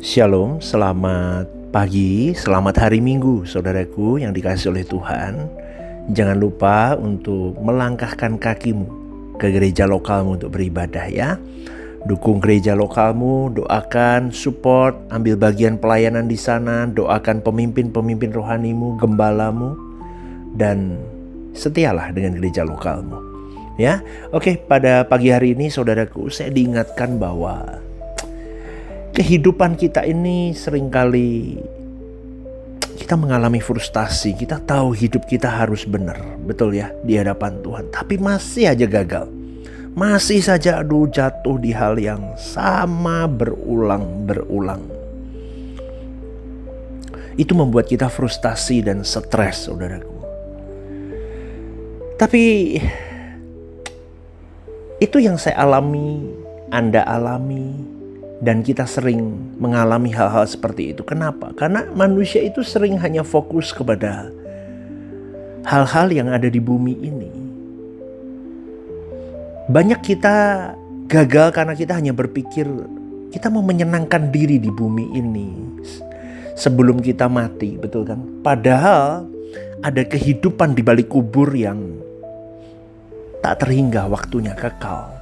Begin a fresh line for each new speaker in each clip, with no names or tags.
Shalom, selamat pagi, selamat hari Minggu, saudaraku yang dikasihi oleh Tuhan. Jangan lupa untuk melangkahkan kakimu ke gereja lokalmu untuk beribadah ya. Dukung gereja lokalmu, doakan, support, ambil bagian pelayanan di sana, doakan pemimpin-pemimpin rohanimu, gembalamu, dan setialah dengan gereja lokalmu. Ya, oke, pada pagi hari ini saudaraku, saya diingatkan bahwa kehidupan kita ini seringkali kita mengalami frustasi. Kita tahu hidup kita harus benar, betul ya, di hadapan Tuhan. Tapi masih aja gagal. Masih saja jatuh di hal yang sama berulang-berulang. Itu membuat kita frustasi dan stres, saudaraku. Tapi itu yang saya alami, Anda alami, dan kita sering mengalami hal-hal seperti itu. Kenapa? Karena manusia itu sering hanya fokus kepada hal-hal yang ada di bumi ini. Banyak kita gagal karena kita hanya berpikir kita mau menyenangkan diri di bumi ini sebelum kita mati, betul kan? Padahal ada kehidupan di balik kubur yang tak terhingga, waktunya kekal.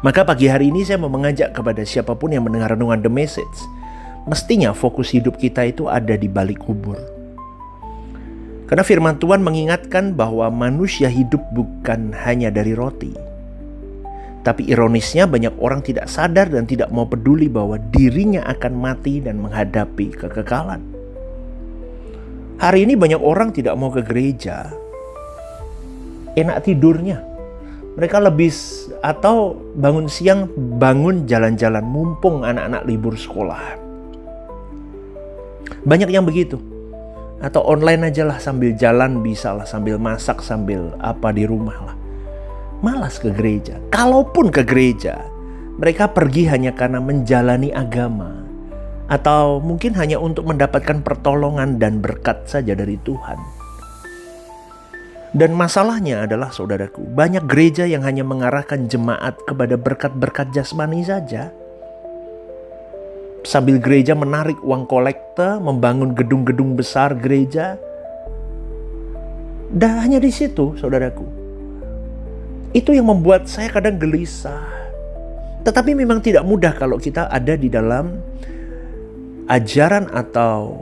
Maka pagi hari ini saya mau mengajak kepada siapapun yang mendengar renungan The Message. Mestinya fokus hidup kita itu ada di balik kubur. Karena firman Tuhan mengingatkan bahwa manusia hidup bukan hanya dari roti. Tapi ironisnya banyak orang tidak sadar dan tidak mau peduli bahwa dirinya akan mati dan menghadapi kekekalan. Hari ini banyak orang tidak mau ke gereja. Enak tidurnya. Mereka lebih atau bangun siang, bangun jalan-jalan mumpung anak-anak libur sekolah. Banyak yang begitu. Atau online aja lah, sambil jalan bisa lah, sambil masak, sambil apa di rumah lah. Malas ke gereja. Kalaupun ke gereja, mereka pergi hanya karena menjalani agama. Atau mungkin hanya untuk mendapatkan pertolongan dan berkat saja dari Tuhan. Dan masalahnya adalah, saudaraku, banyak gereja yang hanya mengarahkan jemaat kepada berkat-berkat jasmani saja. Sambil gereja menarik uang kolekte, membangun gedung-gedung besar gereja. Dan hanya di situ, saudaraku. Itu yang membuat saya kadang gelisah. Tetapi memang tidak mudah kalau kita ada di dalam ajaran atau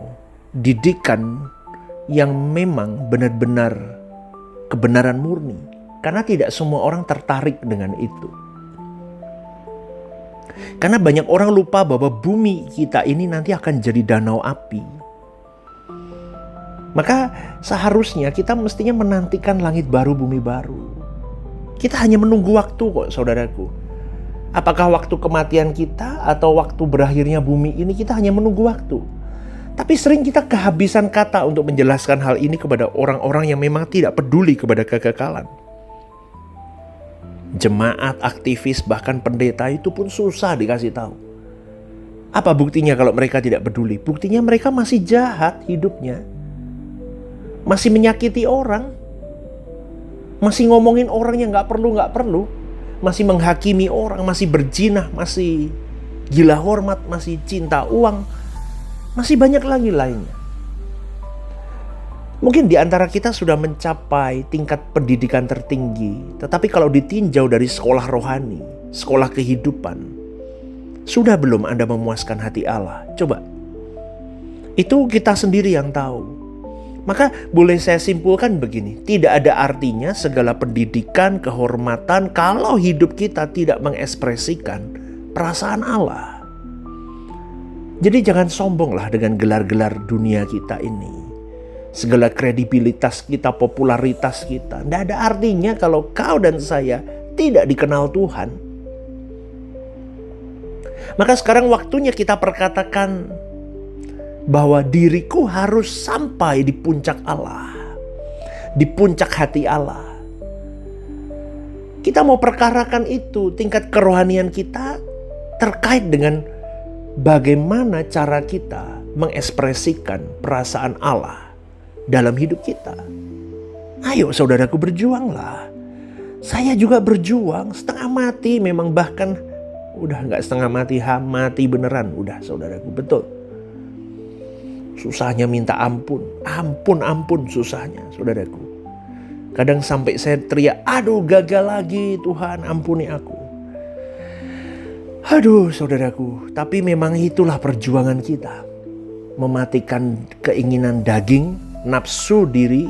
didikan yang memang benar-benar kebenaran murni, karena tidak semua orang tertarik dengan itu. Karena banyak orang lupa bahwa bumi kita ini nanti akan jadi danau api. Maka seharusnya kita mestinya menantikan langit baru, bumi baru. Kita hanya menunggu waktu kok, saudaraku. Apakah waktu kematian kita atau waktu berakhirnya bumi ini, kita hanya menunggu waktu. Tapi sering kita kehabisan kata untuk menjelaskan hal ini kepada orang-orang yang memang tidak peduli kepada kekekalan. Jemaat, aktivis, bahkan pendeta itu pun susah dikasih tahu. Apa buktinya kalau mereka tidak peduli? Buktinya mereka masih jahat hidupnya. Masih menyakiti orang. Masih ngomongin orang yang gak perlu. Masih menghakimi orang, masih berjinah, masih gila hormat, masih cinta uang. Masih banyak lagi lainnya. Mungkin di antara kita sudah mencapai tingkat pendidikan tertinggi. Tetapi kalau ditinjau dari sekolah rohani, sekolah kehidupan, sudah belum Anda memuaskan hati Allah? Coba. Itu kita sendiri yang tahu. Maka boleh saya simpulkan begini. Tidak ada artinya segala pendidikan, kehormatan kalau hidup kita tidak mengekspresikan perasaan Allah. Jadi jangan sombonglah dengan gelar-gelar dunia kita ini. Segala kredibilitas kita, popularitas kita. Tidak ada artinya kalau kau dan saya tidak dikenal Tuhan. Maka sekarang waktunya kita perkatakan bahwa diriku harus sampai di puncak Allah. Di puncak hati Allah. Kita mau perkarakan itu, tingkat kerohanian kita terkait dengan bagaimana cara kita mengekspresikan perasaan Allah dalam hidup kita. Ayo saudaraku, berjuanglah. Saya juga berjuang setengah mati, memang bahkan Udah nggak setengah mati, mati beneran. Udah saudaraku, betul. Susahnya minta ampun. Ampun susahnya saudaraku. Kadang sampai saya teriak, aduh gagal lagi, Tuhan ampuni aku. Aduh saudaraku, tapi memang itulah perjuangan kita. Mematikan keinginan daging, nafsu diri,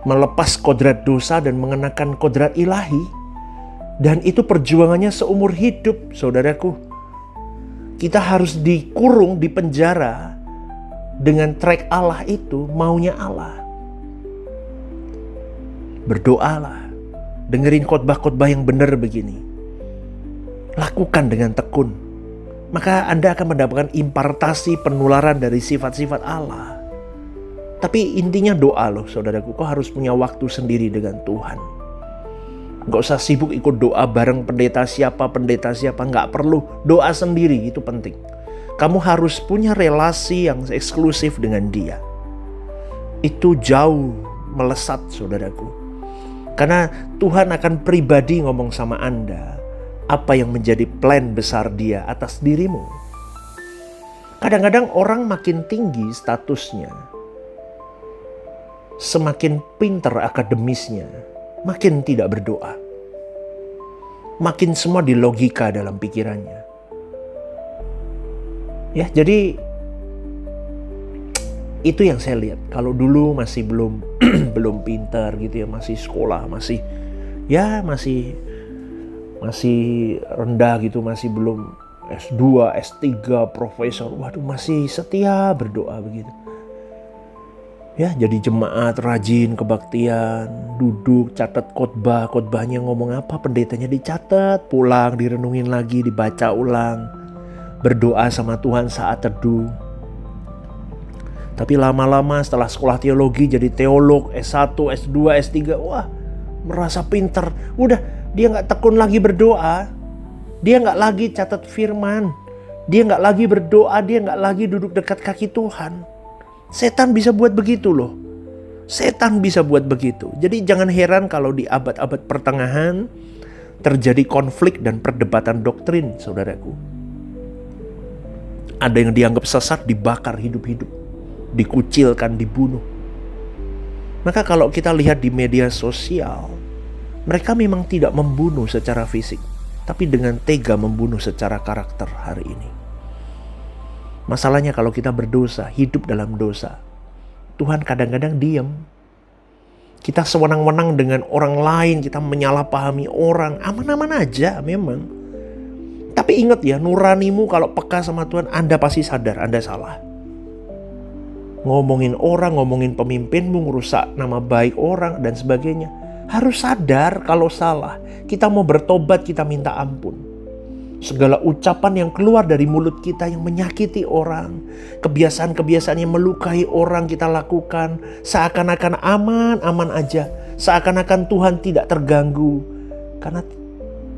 melepas kodrat dosa dan mengenakan kodrat ilahi. Dan itu perjuangannya seumur hidup saudaraku. Kita harus dikurung, di penjara dengan track Allah itu, maunya Allah. Berdoalah, dengerin khotbah-khotbah yang benar begini. Lakukan dengan tekun. Maka Anda akan mendapatkan impartasi penularan dari sifat-sifat Allah. Tapi intinya doa loh saudaraku. Kau harus punya waktu sendiri dengan Tuhan. Gak usah sibuk ikut doa bareng pendeta siapa. Gak perlu. Doa sendiri itu penting. Kamu harus punya relasi yang eksklusif dengan Dia. Itu jauh melesat saudaraku. Karena Tuhan akan pribadi ngomong sama Anda apa yang menjadi plan besar Dia atas dirimu. Kadang-kadang orang makin tinggi statusnya, semakin pinter akademisnya, makin tidak berdoa. Makin semua di logika dalam pikirannya. Ya, jadi itu yang saya lihat. Kalau dulu masih belum belum pintar gitu ya, masih sekolah, masih rendah gitu, masih belum S2, S3, profesor. Waduh, masih setia berdoa begitu. Ya, jadi jemaat, rajin kebaktian, duduk, catat khotbahnya ngomong apa, pendetanya dicatat, pulang direnungin lagi, dibaca ulang, berdoa sama Tuhan saat teduh. Tapi lama-lama setelah sekolah teologi jadi teolog, S1, S2, S3, wah merasa pinter. Udah, dia gak tekun lagi berdoa. Dia gak lagi catat firman. Dia gak lagi berdoa, dia gak lagi duduk dekat kaki Tuhan. Setan bisa buat begitu loh. Setan bisa buat begitu. Jadi jangan heran kalau di abad-abad pertengahan terjadi konflik dan perdebatan doktrin, saudaraku. Ada yang dianggap sesat dibakar hidup-hidup, dikucilkan, dibunuh. Maka kalau kita lihat di media sosial, mereka memang tidak membunuh secara fisik, tapi dengan tega membunuh secara karakter hari ini. Masalahnya kalau kita berdosa, hidup dalam dosa, Tuhan kadang-kadang diam. Kita sewenang-wenang dengan orang lain, kita menyalahpahami orang, aman-aman aja memang. Tapi ingat ya, nuranimu kalau peka sama Tuhan, Anda pasti sadar Anda salah. Ngomongin orang, ngomongin pemimpinmu, ngerusak nama baik orang dan sebagainya. Harus sadar kalau salah. Kita mau bertobat, kita minta ampun. Segala ucapan yang keluar dari mulut kita yang menyakiti orang, kebiasaan-kebiasaan yang melukai orang kita lakukan, seakan-akan aman-aman aja, seakan-akan Tuhan tidak terganggu, karena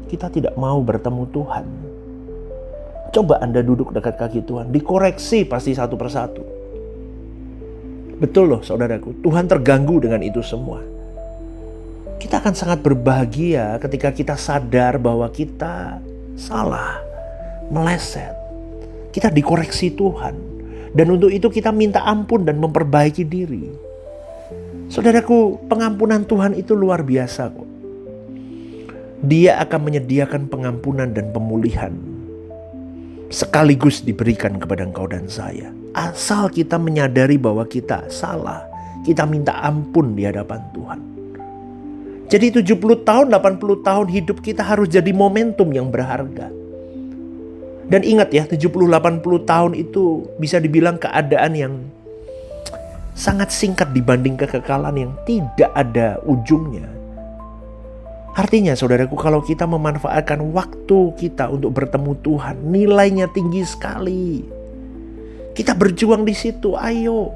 kita tidak mau bertemu Tuhan. Coba Anda duduk dekat kaki Tuhan, dikoreksi pasti satu persatu. Betul loh saudaraku, Tuhan terganggu dengan itu semua. Kita akan sangat berbahagia ketika kita sadar bahwa kita salah, meleset. Kita dikoreksi Tuhan. Dan untuk itu kita minta ampun dan memperbaiki diri. Saudaraku, pengampunan Tuhan itu luar biasa kok. Dia akan menyediakan pengampunan dan pemulihan sekaligus diberikan kepada engkau dan saya. Asal kita menyadari bahwa kita salah, kita minta ampun di hadapan Tuhan. Jadi 70 tahun, 80 tahun hidup kita harus jadi momentum yang berharga. Dan ingat ya, 70-80 tahun itu bisa dibilang keadaan yang sangat singkat dibanding kekekalan yang tidak ada ujungnya. Artinya saudaraku, kalau kita memanfaatkan waktu kita untuk bertemu Tuhan, nilainya tinggi sekali. Kita berjuang di situ, ayo.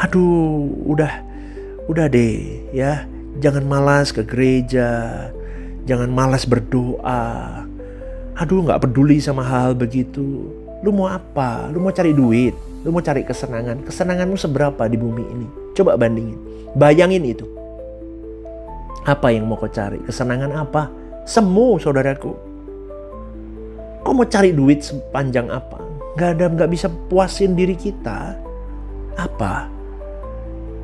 Aduh, udah deh ya. Jangan malas ke gereja, jangan malas berdoa. Aduh, gak peduli sama hal begitu. Lu mau apa? Lu mau cari duit? Lu mau cari kesenangan? Kesenanganmu seberapa di bumi ini? Coba bandingin. Bayangin itu. Apa yang mau kau cari? Kesenangan apa? Semu, saudaraku. Kau mau cari duit sepanjang apa? Gak bisa puasin diri kita. Apa?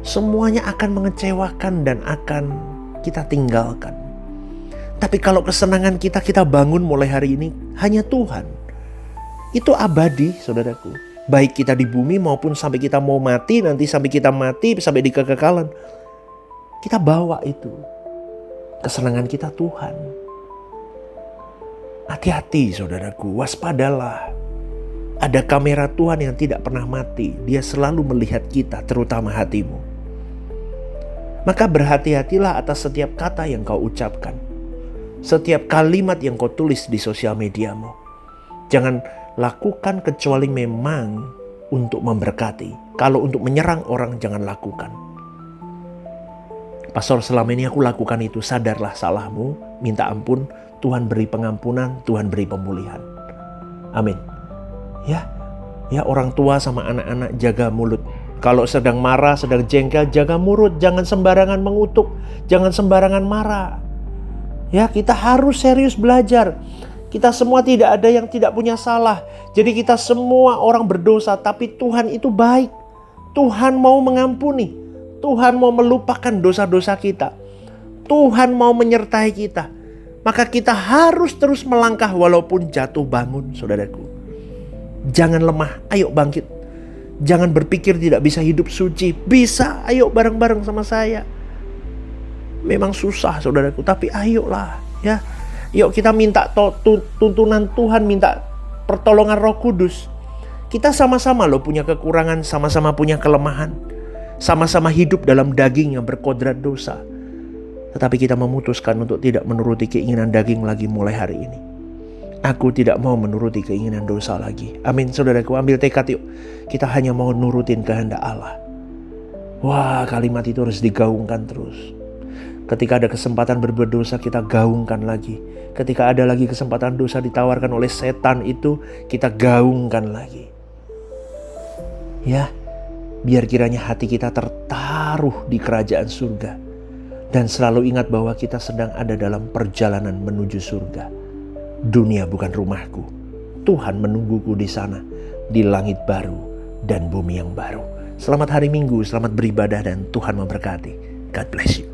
Semuanya akan mengecewakan dan akan kita tinggalkan. Tapi kalau kesenangan kita bangun mulai hari ini hanya Tuhan. Itu abadi, saudaraku. Baik kita di bumi maupun sampai kita mau mati, nanti sampai kita mati, sampai di kekekalan. Kita bawa itu. Kesenangan kita Tuhan. Hati-hati, saudaraku, waspadalah. Ada kamera Tuhan yang tidak pernah mati. Dia selalu melihat kita, terutama hatimu. Maka berhati-hatilah atas setiap kata yang kau ucapkan. Setiap kalimat yang kau tulis di sosial mediamu. Jangan lakukan kecuali memang untuk memberkati. Kalau untuk menyerang orang, jangan lakukan. Pastor, selama ini aku lakukan itu. Sadarlah salahmu, minta ampun. Tuhan beri pengampunan, Tuhan beri pemulihan. Amin. Ya orang tua sama anak-anak, jaga mulut. Kalau sedang marah, sedang jengkel, jaga mulut. Jangan sembarangan mengutuk, jangan sembarangan marah. Ya, kita harus serius belajar. Kita semua tidak ada yang tidak punya salah. Jadi kita semua orang berdosa, tapi Tuhan itu baik. Tuhan mau mengampuni. Tuhan mau melupakan dosa-dosa kita. Tuhan mau menyertai kita. Maka kita harus terus melangkah walaupun jatuh bangun, saudaraku. Jangan lemah, ayo bangkit. Jangan berpikir tidak bisa hidup suci. Bisa, ayo bareng-bareng sama saya. Memang susah, saudaraku, tapi ayolah, ya. Yuk kita minta tuntunan Tuhan, minta pertolongan Roh Kudus. Kita sama-sama loh punya kekurangan, sama-sama punya kelemahan. Sama-sama hidup dalam daging yang berkodrat dosa. Tetapi kita memutuskan untuk tidak menuruti keinginan daging lagi mulai hari ini. Aku tidak mau menuruti keinginan dosa lagi. Amin, saudaraku, ambil tekad yuk. Kita hanya mau nurutin kehendak Allah. Wah, kalimat itu harus digaungkan terus. Ketika ada kesempatan berbuat dosa, kita gaungkan lagi. Ketika ada lagi kesempatan dosa ditawarkan oleh setan itu, kita gaungkan lagi. Ya, biar kiranya hati kita tertaruh di kerajaan surga. Dan selalu ingat bahwa kita sedang ada dalam perjalanan menuju surga. Dunia bukan rumahku. Tuhan menungguku di sana, di langit baru dan bumi yang baru. Selamat hari Minggu, selamat beribadah dan Tuhan memberkati. God bless you.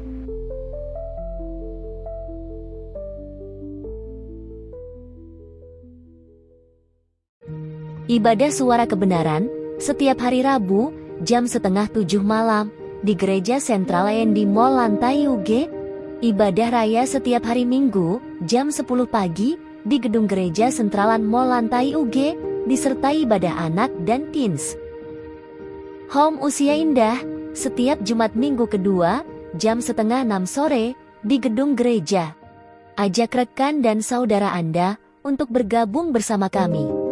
Ibadah Suara Kebenaran setiap hari Rabu jam 6:30 malam di Gereja Sentral di Mall Lantai UG. Ibadah Raya setiap hari Minggu jam 10 pagi di Gedung Gereja Sentralan Mall Lantai UG, disertai ibadah anak dan teens. Home Usia Indah setiap Jumat Minggu kedua jam 5:30 sore di Gedung Gereja. Ajak rekan dan saudara Anda untuk bergabung bersama kami.